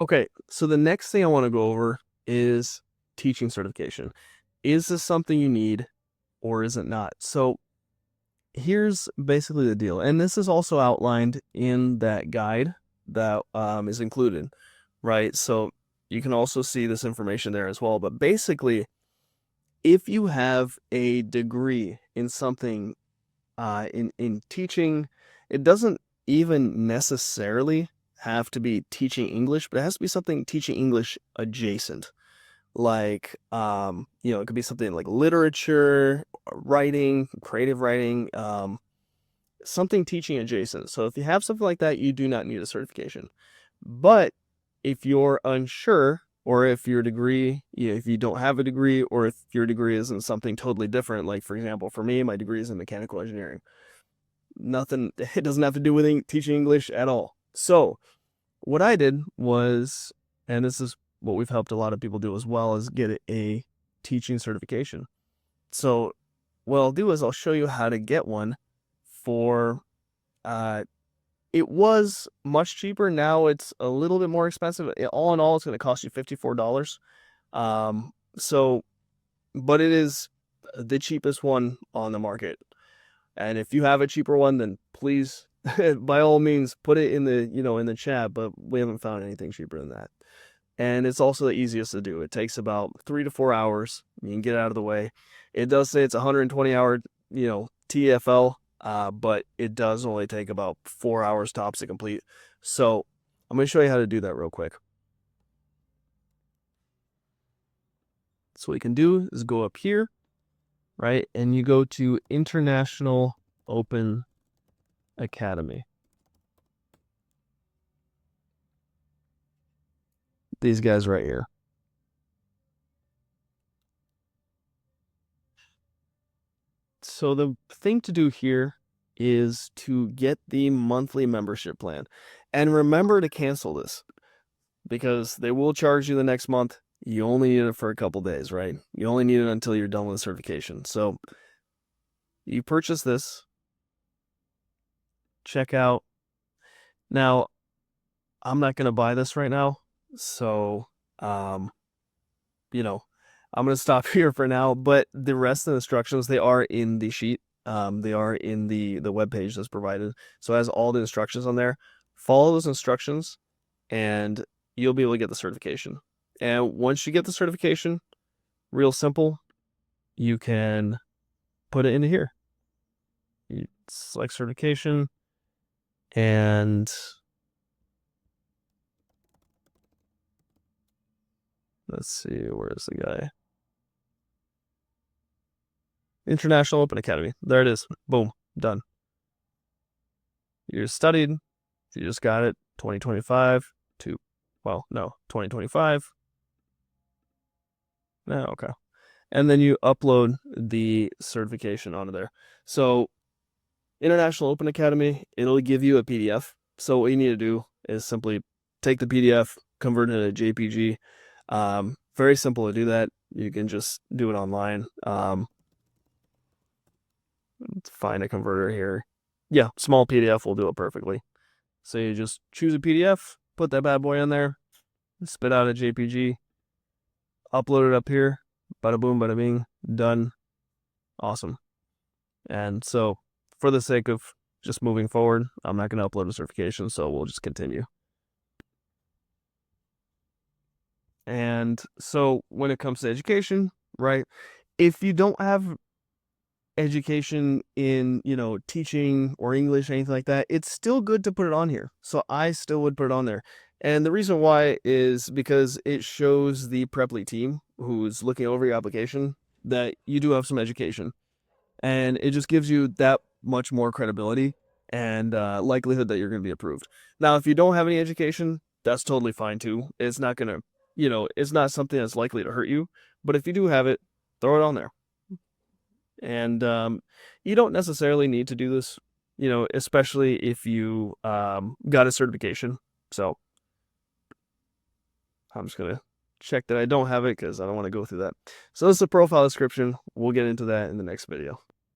Okay, so the next thing I want to go over is teaching certification. Is this something you need or is it not? So here's basically the deal. And this is also outlined in that guide that is included, right? So you can also see this information there as well. But basically, if you have a degree in something in teaching, it doesn't even necessarily have to be teaching English, but it has to be something teaching English adjacent. Like, it could be something like literature, writing, creative writing, something teaching adjacent. So if you have something like that, you do not need a certification. But if you're unsure, or if your degree, if you don't have a degree, or if your degree isn't something totally different, like for example, for me, my degree is in mechanical engineering. Nothing, it doesn't have to do with teaching English at all. So what I did was, and this is what we've helped a lot of people do as well, is get a teaching certification. So what I'll do is I'll show you how to get one for, it was much cheaper. Now it's a little bit more expensive. All in all, it's going to cost you $54. So, but it is the cheapest one on the market. And if you have a cheaper one, then please, by all means, put it in the, in the chat, but we haven't found anything cheaper than that. And it's also the easiest to do. It takes about 3 to 4 hours. You can get out of the way. It does say it's 120-hour, TEFL, but it does only take about 4 hours tops to complete. So I'm going to show you how to do that real quick. So what you can do is go up here, right? And you go to International Open Academy. These guys right here. So the thing to do here is to get the monthly membership plan. And remember to cancel this because they will charge you the next month. You only need it for a couple days, right? You only need it until you're done with the certification. So you purchase this, check out. Now, I'm not going to buy this right now. So, I'm going to stop here for now, but the rest of the instructions, they are in the sheet. They are in the web page that's provided. So it has all the instructions on there. Follow those instructions and you'll be able to get the certification. And once you get the certification, real simple, you can put it into here. You select certification and let's see, where's the guy? International Open Academy. There it is. Boom. Done. You studied. You just got it. 2025 to, well, no, 2025. No, okay. And then you upload the certification onto there. So International Open Academy, it'll give you a PDF. So what you need to do is simply take the PDF, convert it to JPG. Very simple to do that. You can just do it online. Let's find a converter here. Yeah, small PDF will do it perfectly. So you just choose a PDF, put that bad boy in there, spit out a JPG, upload it up here, bada boom, bada bing, done. Awesome. And so for the sake of just moving forward, I'm not going to upload a certification, so we'll just continue. And so when it comes to education, right, if you don't have education in, teaching or English, anything like that, it's still good to put it on here. So I still would put it on there. And the reason why is because it shows the Preply team who's looking over your application that you do have some education. And it just gives you that much more credibility and likelihood that you're going to be approved. Now, if you don't have any education, that's totally fine too. It's not going to, it's not something that's likely to hurt you. But if you do have it, throw it on there. And you don't necessarily need to do this, especially if you got a certification. So I'm just going to check that I don't have it because I don't want to go through that. So this is a profile description. We'll get into that in the next video.